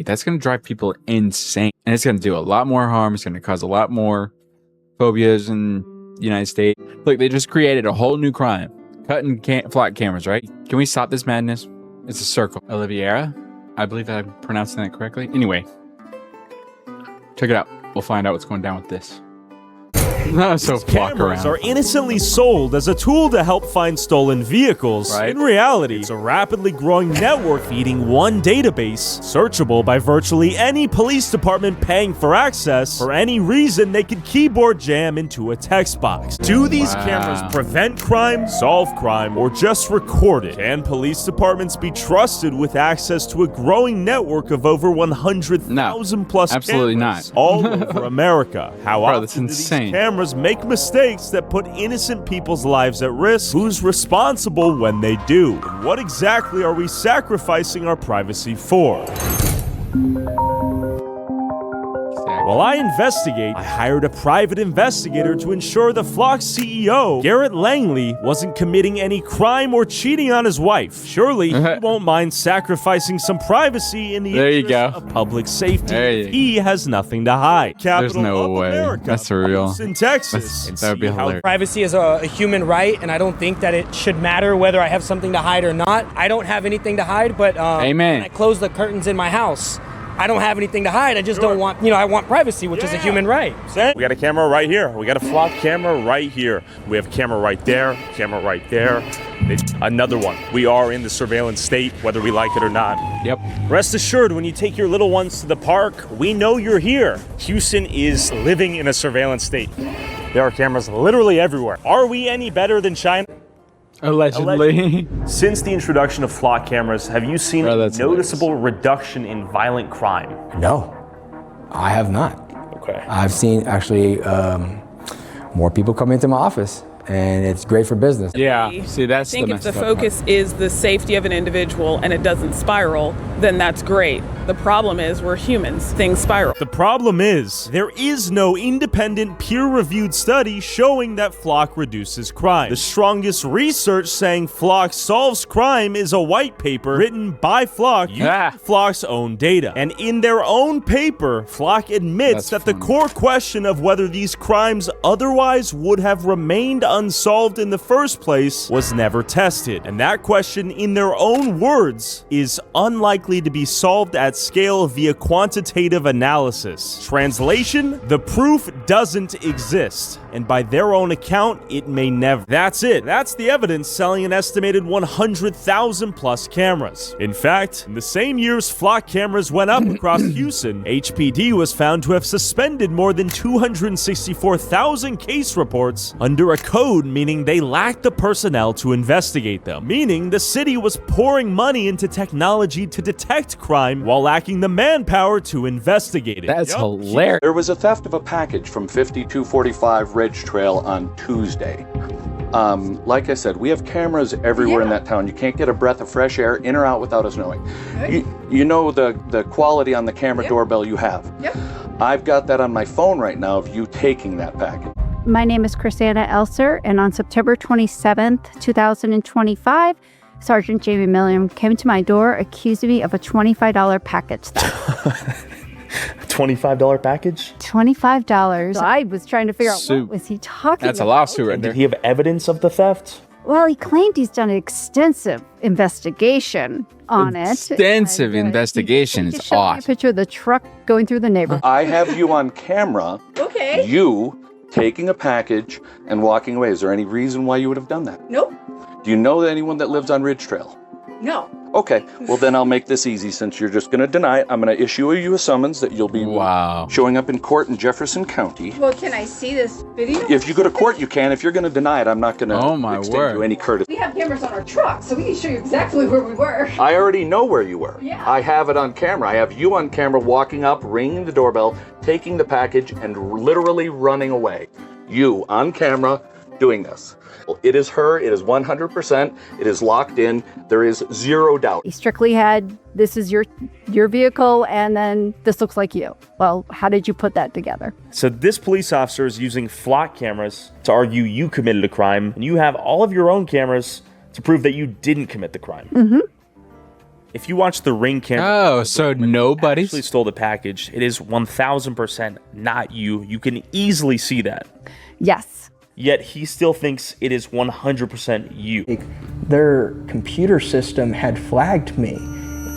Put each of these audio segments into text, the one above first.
That's going to drive people insane. And it's going to do a lot more harm. It's going to cause a lot more phobias in the United States. Look, they just created a whole new crime. Cutting flock cameras, right? Can we stop this madness? It's a circle. Oliveira? I believe I'm pronouncing that correctly. Anyway. Check it out. We'll find out what's going down with this. So cameras are innocently sold as a tool to help find stolen vehicles. Right. In reality, it's a rapidly growing network feeding one database, searchable by virtually any police department paying for access. For any reason, they could keyboard jam into a text box. Do these cameras prevent crime, solve crime, or just record it? Can police departments be trusted with access to a growing network of over 100,000 plus absolutely cameras not. all over America? How often that's do insane. these cameras make mistakes that put innocent people's lives at risk? Who's responsible when they do? And what exactly are we sacrificing our privacy for? While I investigate, I hired a private investigator to ensure the Flock's CEO, Garrett Langley, wasn't committing any crime or cheating on his wife. Surely he won't mind sacrificing some privacy in the interest of public safety if he has nothing to hide. There's no way. America, that's surreal. In Texas. That would be hilarious. Privacy is a human right, and I don't think that it should matter whether I have something to hide or not. I don't have anything to hide, but Amen. When I close the curtains in my house, I don't have anything to hide. I just don't want, I want privacy, which is a human right. We got a camera right here. We got a Flock camera right here. We have a camera right there, camera right there. Another one. We are in the surveillance state, whether we like it or not. Yep. Rest assured, when you take your little ones to the park, we know you're here. Houston is living in a surveillance state. There are cameras literally everywhere. Are we any better than China? Allegedly. Since the introduction of Flock cameras, have you seen a noticeable reduction in violent crime? No, I have not. Okay. I've seen actually more people come into my office, and it's great for business. Yeah, see, that's I think if the focus is the safety of an individual and it doesn't spiral, then that's great. The problem is we're humans. Things spiral. The problem is there is no independent peer-reviewed study showing that Flock reduces crime. The strongest research saying Flock solves crime is a white paper written by Flock using Flock's own data. And in their own paper, Flock admits that the core question of whether these crimes otherwise would have remained unsolved in the first place was never tested. And that question, in their own words, is unlikely to be solved at scale via quantitative analysis. Translation: the proof doesn't exist, and by their own account, it may never. That's it. That's the evidence selling an estimated 100,000 plus cameras. In fact, in the same years Flock cameras went up across Houston, HPD was found to have suspended more than 264,000 case reports under a code meaning they lacked the personnel to investigate them, meaning the city was pouring money into technology to detect crime while lacking the manpower to investigate it. That's hilarious. There was a theft of a package from 5245 Ridge Trail on Tuesday. Like I said, we have cameras everywhere in that town. You can't get a breath of fresh air in or out without us knowing. You know the quality on the camera doorbell you have. I've got that on my phone right now of you taking that package. My name is Chrisanna Elser, and on September 27th, 2025, Sergeant Jamie Milliam came to my door accusing me of a $25 package theft. $25 package? $25. So I was trying to figure out what was he talking about. That's a lawsuit right there. Did he have evidence of the theft? Well, he claimed he's done an extensive investigation on it. Extensive investigation is Just showed me a awesome. picture of the truck going through the neighborhood. I have you on camera. Okay. You taking a package and walking away. Is there any reason why you would have done that? Nope. Do you know anyone that lives on Ridge Trail? No. Okay, well then I'll make this easy since you're just going to deny it. I'm going to issue you a summons that you'll be showing up in court in Jefferson County. Well, can I see this video? If you go to court, you can. If you're going to deny it, I'm not going to extend you any courtesy. We have cameras on our truck, so we can show you exactly where we were. I already know where you were. Yeah. I have it on camera. I have you on camera walking up, ringing the doorbell, taking the package, and literally running away. You on camera doing this. It is her. It is 100%. It is locked in. There is zero doubt. He strictly had, this is your vehicle, and then this looks like you. Well, how did you put that together? So this police officer is using Flock cameras to argue you committed a crime, and you have all of your own cameras to prove that you didn't commit the crime. If you watch the Ring camera, Oh, so nobody actually stole the package. It is 1000% not you. You can easily see that. Yes. Yet he still thinks it is 100% you. Their computer system had flagged me.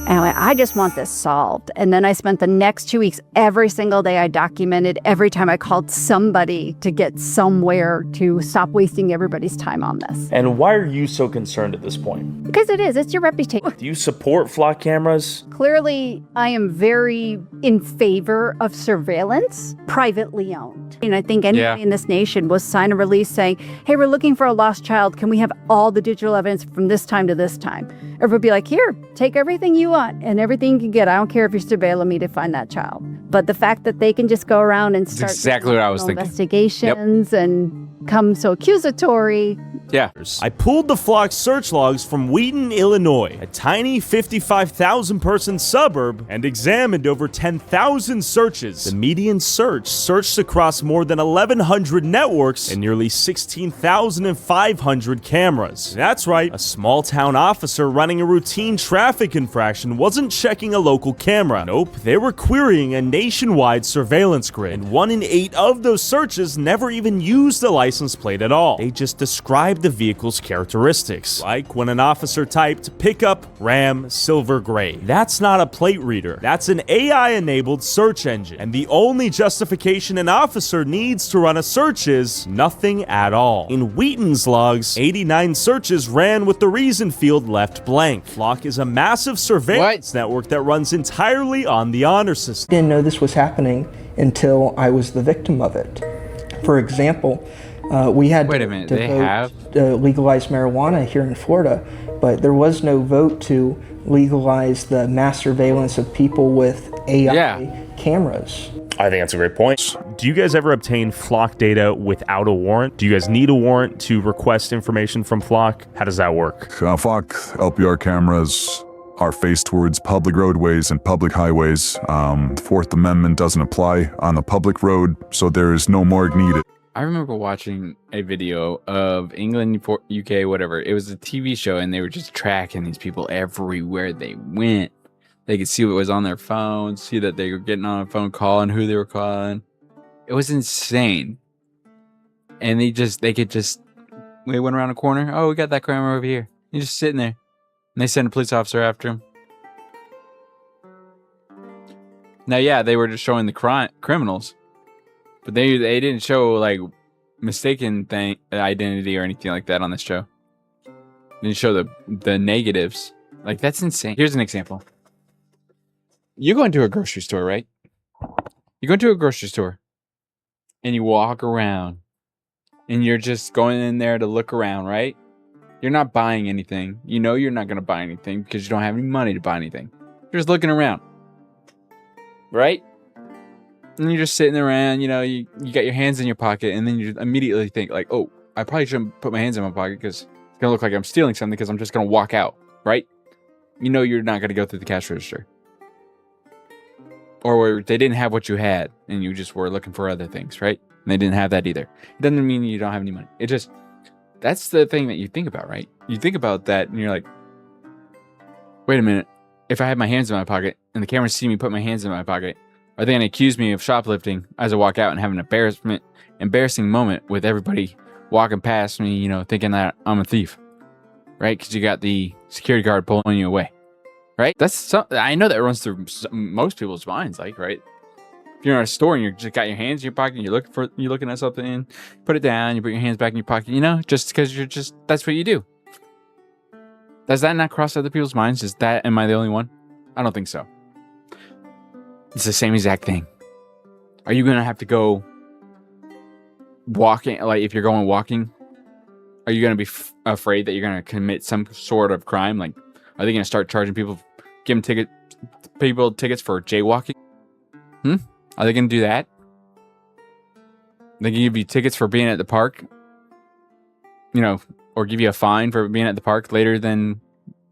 And I just want this solved. And then I spent the next 2 weeks, every single day I documented every time I called somebody to get somewhere to stop wasting everybody's time on this. And why are you so concerned at this point? Because it's your reputation. Do you support flock cameras? Clearly, I am very in favor of surveillance, privately owned. And I think anybody in this nation will sign a release saying, hey, we're looking for a lost child. Can we have all the digital evidence from this time to this time? Everybody would be like, here, take everything you want and everything you can get. I don't care if you're surveilling me to find that child. But the fact that they can just go around and start exactly what I was thinking. Investigations and come so accusatory. Yeah. I pulled the flock search logs from Wheaton, Illinois, a tiny 55,000 person suburb, and examined over 10,000 searches. The median search searched across more than 1,100 networks and nearly 16,500 cameras. That's right, a small town officer running a routine traffic infraction wasn't checking a local camera. Nope, they were querying a nationwide surveillance grid, and 1 in 8 of those searches never even used a license plate at all. They just described the vehicle's characteristics, like when an officer typed pickup Ram silver gray. That's not a plate reader. That's an AI-enabled search engine, and the only justification an officer needs to run a search is nothing at all. In Wheaton's logs, 89 searches ran with the reason field left blank. Flock is a massive surveillance network that runs entirely on the honor system. Didn't know this was happening until I was the victim of it. For example, we had Wait a minute, to they vote have? legalize marijuana here in Florida, but there was no vote to legalize the mass surveillance of people with AI cameras. I think that's a great point. Do you guys ever obtain Flock data without a warrant? Do you guys need a warrant to request information from Flock? How does that work? Flock LPR cameras are faced towards public roadways and public highways. The Fourth Amendment doesn't apply on the public road, so there is no morgue needed. I remember watching a video of England, UK, whatever. It was a TV show, and they were just tracking these people everywhere they went. They could see what was on their phone, see that they were getting on a phone call and who they were calling. It was insane. And they went around a corner. Oh, we got that crime over here. He's just sitting there. And they sent a police officer after him. Now, yeah, they were just showing the criminals. But they didn't show, like, mistaken identity or anything like that on this show. They didn't show the negatives. Like, that's insane. Here's an example. You go into a grocery store, right? You go into a grocery store. And you walk around. And you're just going in there to look around, right? You're not buying anything. You know you're not going to buy anything because you don't have any money to buy anything. You're just looking around. Right? And you're just sitting around, you know, you got your hands in your pocket, and then you immediately think like, oh, I probably shouldn't put my hands in my pocket because it's going to look like I'm stealing something because I'm just going to walk out, right? You know you're not going to go through the cash register. Or where they didn't have what you had, and you just were looking for other things, right? And they didn't have that either. It doesn't mean you don't have any money. It just, that's the thing that you think about, right? You think about that, and you're like, wait a minute. If I have my hands in my pocket, and the cameras see me put my hands in my pocket, are they going to accuse me of shoplifting as I walk out and have an embarrassing moment with everybody walking past me, you know, thinking that I'm a thief, right? Because you got the security guard pulling you away, right? I know that runs through most people's minds, like, right? If you're in a store and you just got your hands in your pocket, and you're looking at something, put it down, you put your hands back in your pocket, you know, just because that's what you do. Does that not cross other people's minds? Am I the only one? I don't think so. It's the same exact thing. Are you going to have to go walking? Like, if you're going walking, are you going to be afraid that you're going to commit some sort of crime? Like, are they going to start charging people, giving people tickets for jaywalking? Are they going to do that? They can give you tickets for being at the park, you know, or give you a fine for being at the park later than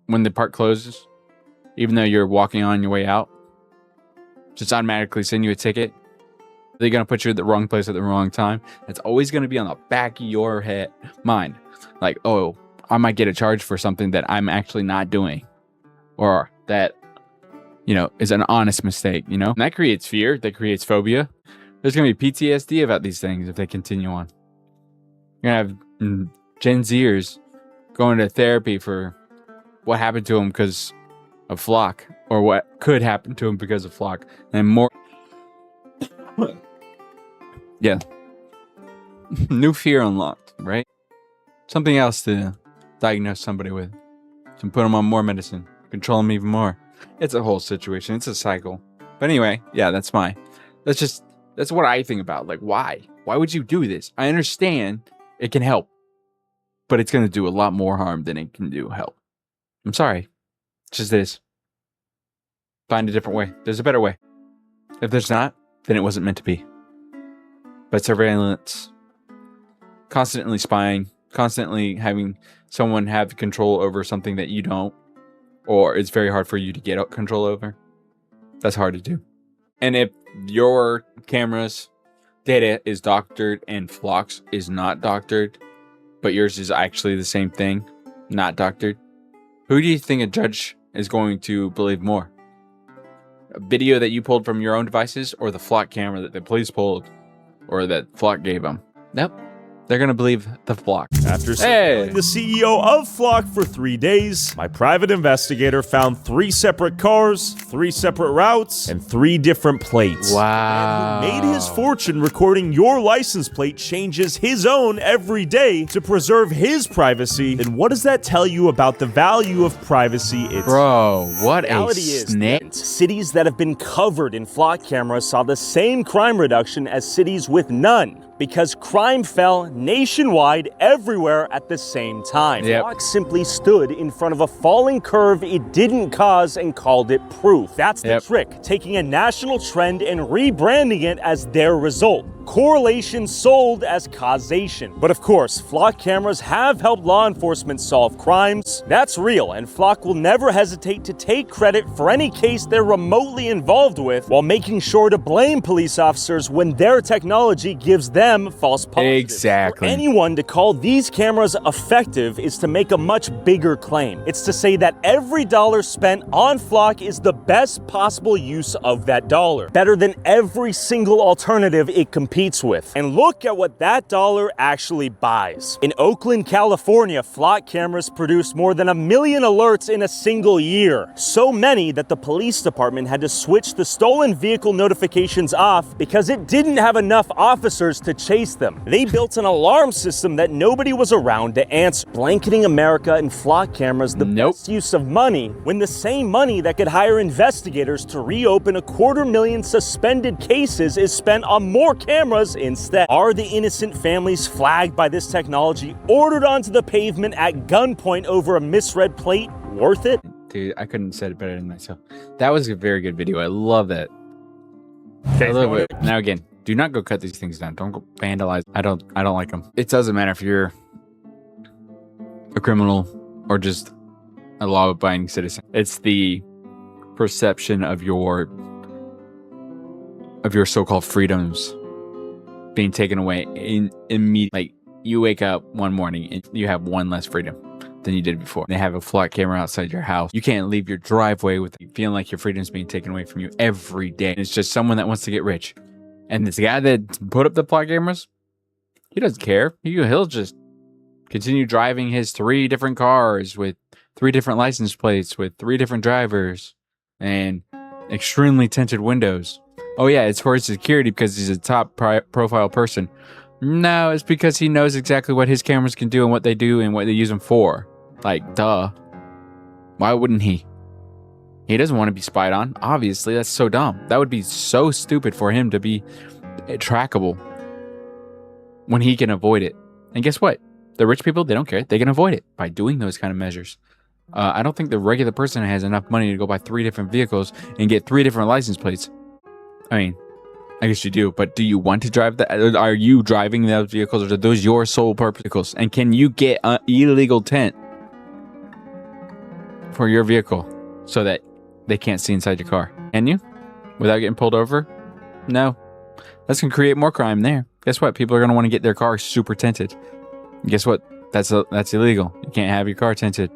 when the park closes, even though you're walking on your way out. Just automatically send you a ticket. They're going to put you at the wrong place at the wrong time. That's always going to be on the back of your mind. Like, oh, I might get a charge for something that I'm actually not doing. Or that, you know, is an honest mistake, you know? And that creates fear, that creates phobia. There's going to be PTSD about these things if they continue on. You're going to have Gen Zers going to therapy for what happened to them because of Flock, or what could happen to them because of Flock, and more. Yeah. New fear unlocked, right? Something else to diagnose somebody with. To put them on more medicine. Control them even more. It's a whole situation. It's a cycle. But anyway, yeah, that's what I think about. Like, why? Why would you do this? I understand it can help, but it's going to do a lot more harm than it can do help. I'm sorry. It's just this. Find a different way. There's a better way. If there's not, then it wasn't meant to be. But surveillance, constantly spying, constantly having someone have control over something that you don't, or it's very hard for you to get control over, that's hard to do. And if your camera's data is doctored and Flock's is not doctored, but yours is actually the same thing, not doctored, who do you think a judge is going to believe more? A video that you pulled from your own devices, or the Flock camera that the police pulled, or that Flock gave them? Nope. They're going to believe the Flock. After surveilling the CEO of Flock for 3 days, my private investigator found 3 separate cars, 3 separate routes, and 3 different plates. Wow. The man who made his fortune recording your license plate changes his own every day to preserve his privacy. Then what does that tell you about the value of privacy itself? Bro, what a snake. Cities that have been covered in Flock cameras saw the same crime reduction as cities with none, because crime fell nationwide everywhere at the same time. Flock simply stood in front of a falling curve it didn't cause and called it proof. That's the trick, taking a national trend and rebranding it as their result. Correlation sold as causation. But of course, Flock cameras have helped law enforcement solve crimes. That's real, and Flock will never hesitate to take credit for any case they're remotely involved with, while making sure to blame police officers when their technology gives them false positives. Exactly. For anyone to call these cameras effective is to make a much bigger claim. It's to say that every dollar spent on Flock is the best possible use of that dollar, better than every single alternative it competes with. And look at what that dollar actually buys. In Oakland, California, Flock cameras produced more than 1 million alerts in a single year. So many that the police department had to switch the stolen vehicle notifications off because it didn't have enough officers to chase them. They built an alarm system that nobody was around to answer, blanketing America in Flock cameras the best use of money, when the same money that could hire investigators to reopen 250,000 suspended cases is spent on more cameras instead. Are the innocent families flagged by this technology, ordered onto the pavement at gunpoint over a misread plate, worth it? Dude, I couldn't have said it better than myself. That was a very good video. I love that. I love it. Now again, do not go cut these things down. Don't go vandalize. I don't like them. It doesn't matter if you're a criminal or just a law-abiding citizen. It's the perception of your so-called freedoms being taken away in immediate. Like, you wake up one morning and you have one less freedom than you did before. They have a Flock camera outside your house. You can't leave your driveway with feeling like your freedom's being taken away from you every day. It's just someone that wants to get rich. And this guy that put up the Flock cameras, he doesn't care. He'll just continue driving his 3 different cars with 3 different license plates with 3 different drivers and extremely tinted windows. Oh yeah, it's for his security because he's a top profile person. No, it's because he knows exactly what his cameras can do and what they do and what they use them for. Like, duh. Why wouldn't he? He doesn't want to be spied on. Obviously, that's so dumb. That would be so stupid for him to be trackable when he can avoid it. And guess what? The rich people, they don't care. They can avoid it by doing those kind of measures. I don't think the regular person has enough money to go buy 3 different vehicles and get 3 different license plates. I mean, I guess you do, but do you want to drive that? Are you driving those vehicles, or are those your sole purpose vehicles? And can you get illegal tent for your vehicle so that they can't see inside your car? Can you? Without getting pulled over? No. That's going to create more crime there. Guess what? People are going to want to get their car super tinted. And guess what? That's illegal. You can't have your car tinted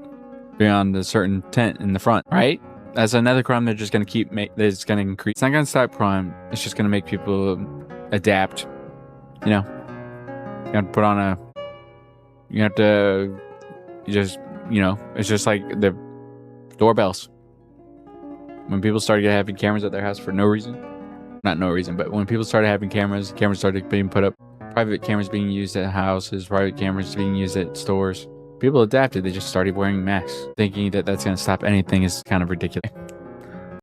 beyond a certain tent in the front, right? That's another crime they're just going to keep that's going to increase. It's not going to stop crime. It's just going to make people adapt. You know, you have to put on a, you have to just, you know, it's just like the doorbells. When people started having cameras at their house for no reason, not no reason, but when people started having cameras started being put up, private cameras being used at houses, private cameras being used at stores, people adapted. They just started wearing masks. Thinking that that's going to stop anything is kind of ridiculous.